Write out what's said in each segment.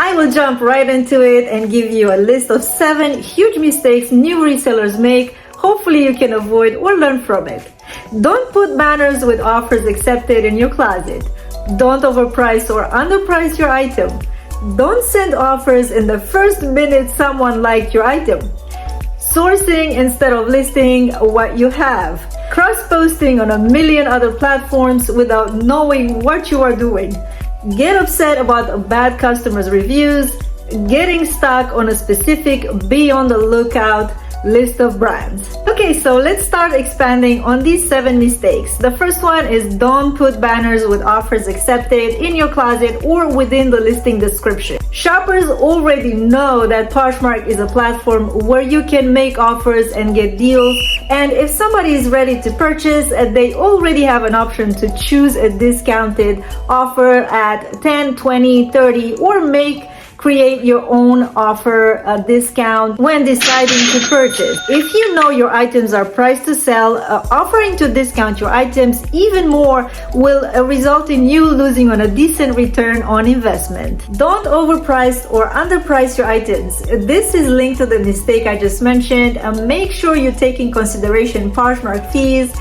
I will jump right into it and give you a list of 7 huge mistakes new resellers make. Hopefully you can avoid or learn from it. Don't put banners with offers accepted in your closet. Don't overprice or underprice your item. Don't send offers in the first minute someone liked your item. Sourcing instead of listing what you have. Cross-posting on a million other platforms without knowing what you are doing. Get upset about bad customers' reviews. Getting stuck on a specific be on the lookout list of brands. Okay, so let's start expanding on these 7 mistakes. The first one is don't put banners with offers accepted in your closet or within the listing description. Shoppers already know that Poshmark is a platform where you can make offers and get deals, and if somebody is ready to purchase, they already have an option to choose a discounted offer at 10, 20, 30, or create your own offer discount when deciding to purchase. If you know your items are priced to sell, offering to discount your items even more will result in you losing on a decent return on investment. Don't overprice or underprice your items. This is linked to the mistake I just mentioned. Make sure you take in consideration Poshmark fees,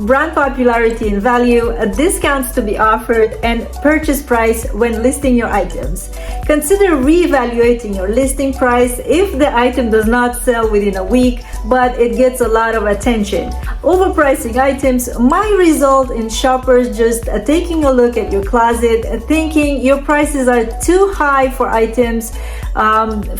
brand popularity and value, discounts to be offered, and purchase price when listing your items. Consider re-evaluating your listing price if the item does not sell within a week, but it gets a lot of attention. Overpricing items might result in shoppers just taking a look at your closet, thinking your prices are too high for items,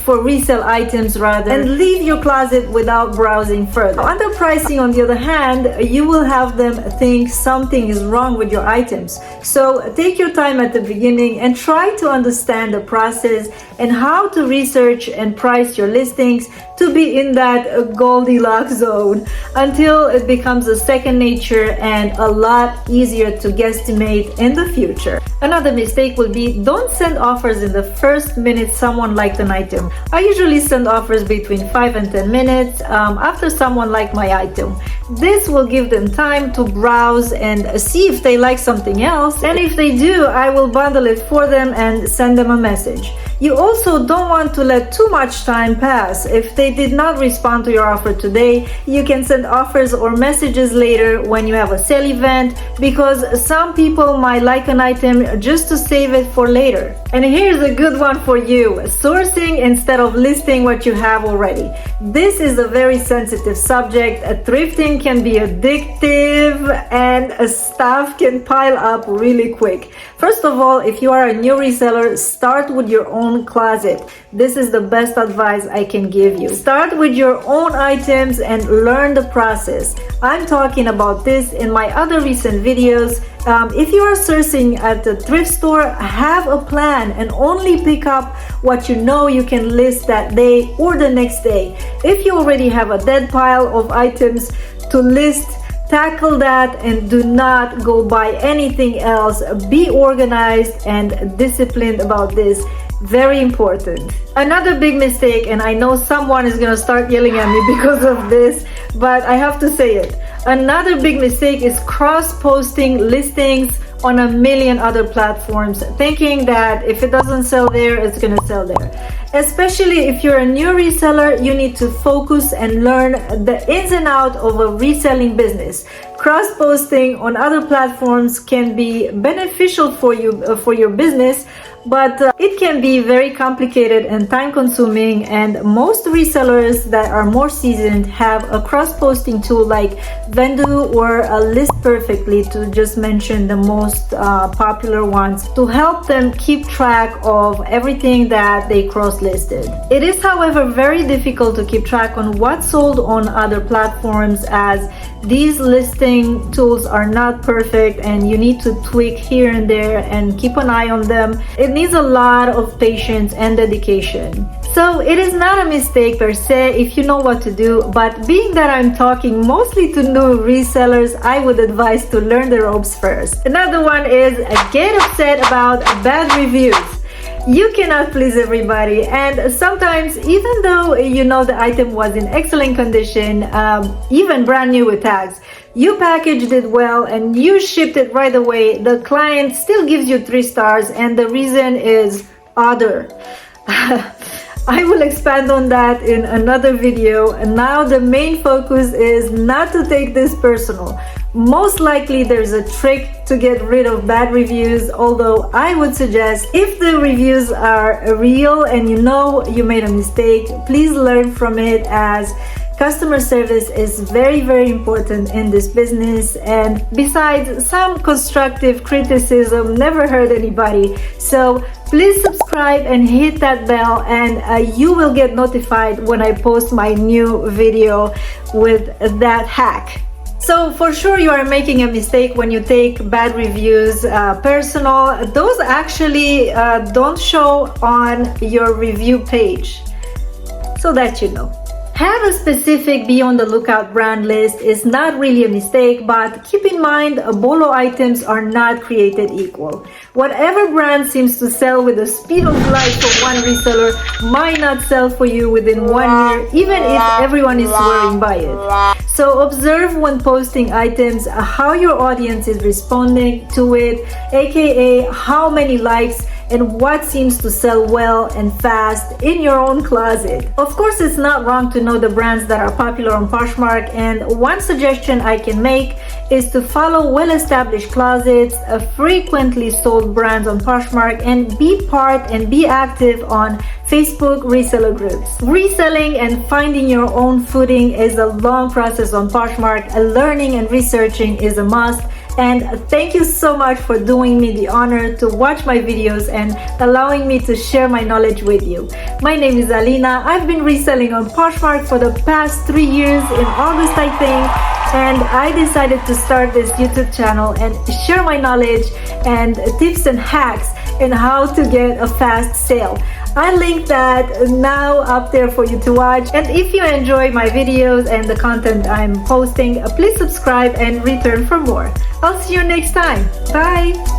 for resale items rather, and leave your closet without browsing further. Underpricing, on the other hand, you will have them think something is wrong with your items. So take your time at the beginning and try to understand the process and how to research and price your listings to be in that Goldilocks zone until it becomes a second nature and a lot easier to guesstimate in the future. Another mistake will be don't send offers in the first minute someone liked an item. I usually send offers between 5 and 10 minutes after someone liked my item. This will give them time to browse and see if they like something else, and if they do, I will bundle it for them and send them a message. You also don't want to let too much time pass. If they did not respond to your offer today, you can send offers or messages later when you have a sale event, because some people might like an item just to save it for later. And here's a good one for you: sourcing instead of listing what you have already. This is a very sensitive subject. Thrifting can be addictive and stuff can pile up really quick. First of all, if you are a new reseller, start with your own closet. This is the best advice I can give you. Start with your own items and learn the process. I'm talking about this in my other recent videos. If you are sourcing at a thrift store, have a plan and only pick up what you know you can list that day or the next day. If you already have a dead pile of items to list, tackle that and do not go buy anything else. Be organized and disciplined about this. Very important. Another big mistake, and I know someone is going to start yelling at me because of this, but I have to say it. Another big mistake is cross-posting listings on a million other platforms, thinking that if it doesn't sell there, it's going to sell there. Especially if you're a new reseller, you need to focus and learn the ins and outs of a reselling business. Cross-posting on other platforms can be beneficial for you, for your business, but it can be very complicated and time-consuming, and most resellers that are more seasoned have a cross-posting tool like Vendu or List Perfectly, to just mention the most popular ones, to help them keep track of everything that they cross-listed. It is, however, very difficult to keep track on what's sold on other platforms, as these listing tools are not perfect and you need to tweak here and there and keep an eye on them. It needs a lot of patience and dedication. So it is not a mistake per se if you know what to do, but being that I'm talking mostly to new resellers, I would advise to learn the ropes first. Another one is get upset about bad reviews. You cannot please everybody, and sometimes even though you know the item was in excellent condition, even brand new with tags, you packaged it well and you shipped it right away, the client still gives you 3 stars, and the reason is other. I will expand on that in another video. And now the main focus is not to take this personal. Most likely there's a trick to get rid of bad reviews, although I would suggest if the reviews are real and you know you made a mistake, please learn from it, as customer service is very, very important in this business. And besides, some constructive criticism never hurt anybody. So please subscribe and hit that bell, and you will get notified when I post my new video with that hack. So for sure you are making a mistake when you take bad reviews personal. Those actually don't show on your review page, so that you know. Have a specific be on the lookout brand list is not really a mistake, but keep in mind Bolo items are not created equal. Whatever brand seems to sell with the speed of light for one reseller might not sell for you within 1 year, even if everyone is swearing by it. So observe when posting items how your audience is responding to it, aka how many likes and what seems to sell well and fast in your own closet. Of course, it's not wrong to know the brands that are popular on Poshmark, and one suggestion I can make is to follow well-established closets, frequently sold brands on Poshmark, and be part and be active on Facebook reseller groups. Reselling and finding your own footing is a long process on Poshmark. Learning and researching is a must. And thank you so much for doing me the honor to watch my videos and allowing me to share my knowledge with you. My name is Alina. I've been reselling on Poshmark for the past 3 years, in August I think, and I decided to start this YouTube channel and share my knowledge and tips and hacks in how to get a fast sale. I link that now up there for you to watch. And if you enjoy my videos and the content I'm posting, please subscribe and return for more. I'll see you next time. Bye!